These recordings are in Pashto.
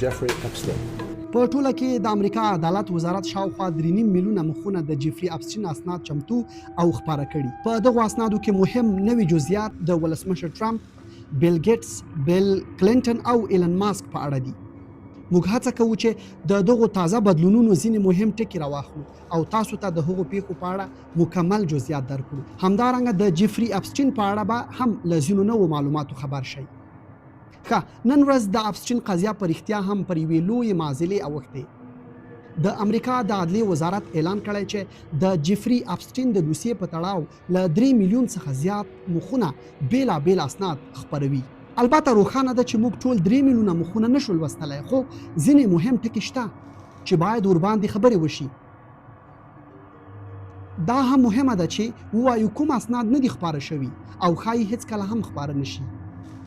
Jeffrey Epstein. په ټوله کې د امریکا عدالت وزارت شاوخوا 3.5 میلیونه مخونه د جیفري اپسټین اسناد چمتو او خپاره کړي. په دغو اسنادو کې مهم نوي جزئیات د ولسمشر ټرمپ، بیل ګیټس، بیل کلینټن او ایلن ماسک په اړه دي. موږ هڅه کوو چې د دغو تازه بدلونونو ځینې مهم ټکي راواخلو او تاسو ته د هغو پیښو په اړه مکمل جزئیات درکړو. همدارنګه د جیفري اپسټین په اړه به هم له ځینو نوو معلوماتو خبر شئ. نن ورځ د اپسټین قضیه په رښتیا هم پر یوې لویې معضلې اوښتې. د امریکا د عدلیې وزارت اعلان کړی چې د جیفري اپسټین د دوسیې په تړاو له 3 میلیون څخه زیات مخونه بیلابیل اسناد خپروي. البته روښانه ده چې موږ ټول 3 میلیونه مخونه نشو لوستلی، خو ځینې مهم ټکي شته چې باید ورباندې خبرې وشي. دا هم مهمه ده چې ووایو کوم اسناد نه دي خپاره شوي او ښایي هیڅکله هم خپاره نشي.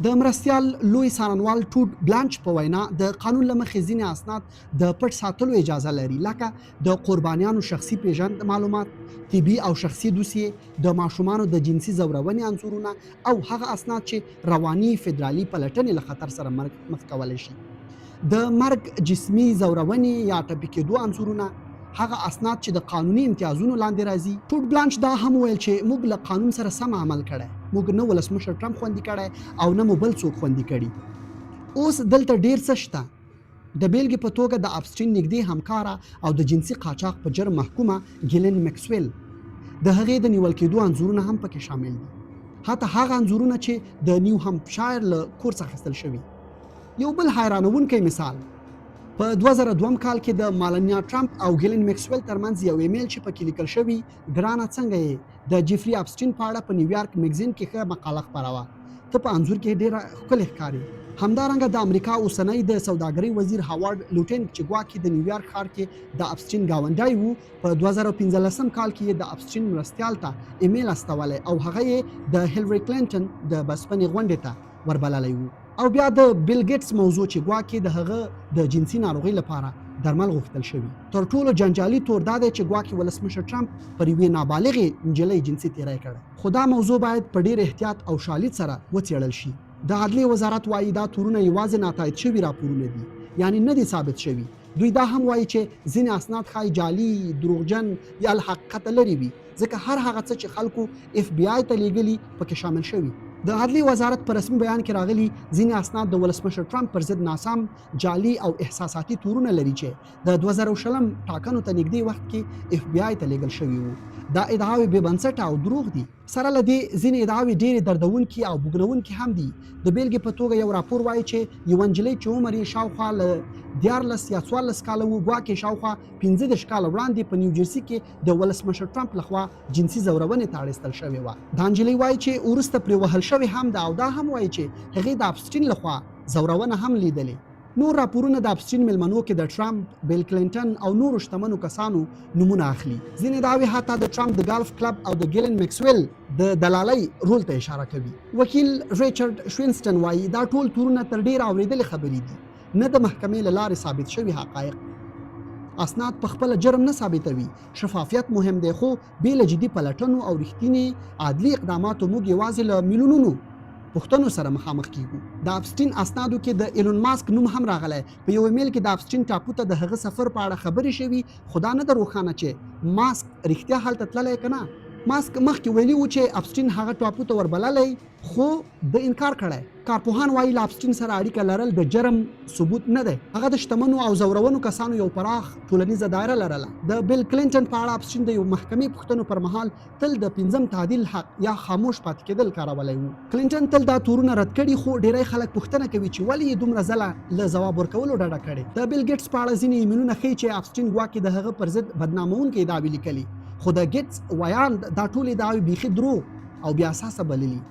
د مرستیال لوی څارنوال ټود بلانچ په وینا د قانون له مخې ځینې اسناد د پټ ساتلو اجازه لري، لکه د قربانیانو شخصي پیژند معلومات، طبي او شخصي دوسیې، د ماشومانو د جنسي ځورونې انځورونه او هغه اسناد چې رواني فدرالي پلټنې له خطر سره مخ کولی شي. د مرګ، جسمي ځورونې یا ټپي کېدو انځورونه، هغه اسناد چې د قانوني امتیازونو لاندې راځي. ټود بلانچ دا هم ویل چې موږ له قانون سره سم عمل کړی، موږ نه ولسمشر ټرمپ خوندي کړی او نه مو بل څوک خوندي کړي. اوس دلته ډیر څه شته. د بیلګې په توګه د اپسټین نږدې همکاره او د جنسي قاچاق په جرم محکومه ګیلن میکسویل، د هغې د نیول کېدو انځورونه هم پکې شامل دي، حتی هغه انځورونه چې د نیو همپشایر له کور څخه اخیستل شوي. یو بل حیرانونکی مثال، په 2002 کال کې د مالنیا ټرمپ او ګیلن میکسویل ترمنځ یو ایمیل چې پکې لیکل شوی، ګرانه څنګه یې، د جیفري اپسټین په اړه په نیویارک میګزین کې ښه مقاله خپروه، ته په انځور کې ډېره ښکلې ښکاري. همدارنګه د امریکا اوسنی د سوداګرۍ وزیر هاوارډ لوټینګ چې ګواکې د نیویارک ښار کې د اپسټین ګاونډی وو، په 2015 کال کې د اپسټین مرستیال ته ایمیل استولی او هغه یې د هیلری کلینټن د بسپنې غونډې ته وربللی وو. او بیا د بیل ګیټس موضوع چې ګواکې د هغه د جنسي ناروغۍ لپاره درمل غوښتل شوي. تر ټولو جنجالي تور دا دی چې ګواکې ولسمشر ټرمپ پر یوې نابالغې نجلۍ جنسي تیری کړی. خو دا موضوع باید په ډیر احتیاط او شالید سره وڅېړل شي. د عدلیې وزارت وایي دا تورونه یوازې ناتایید شوي راپورونه دي، یعنی نه دي ثابت شوي. دوی دا هم وایي چې ځینې اسناد ښایي جعلي، دروغجن یا له حقیقته لرې وي، ځکه هر هغه څه چې خلکو FBI ته لیږلي پکې شامل شوي. د عدلیې وزارت په رسمي بیان کې راغلي ځینې اسناد د ولسمشر ټرمپ پر ضد ناسم، جعلي او احساساتي تورونه لري چې د 2020 ټاکنو ته نږدې وخت کې FBI ته لیږل شوي وو. دا ادعاوې بې بنسټه او دروغ دي. سره له دې ځینې ادعاوې ډېرې دردونکي او بوږنونکي هم دي. د بیلګې په توګه یو راپور وایي چې یوه نجلۍ چې عمر یې شاوخوا له 14 یا 14 کاله و، ګواکې شاوخوا 15 کاله وړاندې په نیوجرسي کې د ولسمشر ټرمپ لخوا جنسي ځورونې ته اړیستل شوې وه. دا نجلۍ وایي چې وروسته پرې وهل شوې هم ده، او دا هم وایي چې هغې د اپسټین لخوا ځورونه هم لیدلې. نور راپورونه د اپسټین میلمنو کې د ټرمپ، بیل کلینټن او نورو شتمنو کسانو نمونه اخلي. ځینې دعوې حتی د ټرمپ د ګالف کلب او د ګیلن میکسویل د دلالۍ رول ته اشاره کوي. وکیل ریچارډ شوینسټن وایي دا ټول تورونه تر ډیره اورېدلې خبرې دي، نه د محکمې له لارې ثابت شوي حقایق. اسناد په خپله جرم نه ثابتوي. شفافیت مهم دی، خو بې له جدي پلټنو او رښتینې عدلي اقداماتو موږ یوازې له میلیونونو پوښتنو سره مخامخ کیږو. د اپسټین اسنادو کې د ایلون ماسک نوم هم راغلی. په یو ایمیل کې د اپسټین ټاپو ته د هغه سفر په اړه خبرې شوي، خو دا نه ده روښانه چې ماسک رښتیا هلته تللی که نه. ماسک مخکې ویلي و چې اپسټین هغه ټاپو ته وربللی، خو د انکار کړی. کارپوهان وایي له اپسټین سره اړیکه لرل د جرم ثبوت نه دی. هغه د شتمنو او زورونو کسانو یو پراخ ټولنیزه دایره لرله. د بیل کلینټن په اړه اپسټین د یو محکمې پوښتنو پر مهال تل د 5م تعدیل حق یا خاموش پاتې کېدل کارولی و. کلینټن تل دا تورونه رد کړي، خو ډیری خلک پوښتنه کوي چې ولې یې دومره ځله له ځواب ورکولو ډډه کړې. د بیل ګیټس په اړه ځینې ایمیلونه ښیي چې اپسټین ګواکې د هغه پر ضد بدنامونکې ادعاوې لیکلي، خو د ګیټس ویاند دا ټولې ادعاوې بیخي دروغ او بې اساسه بللي.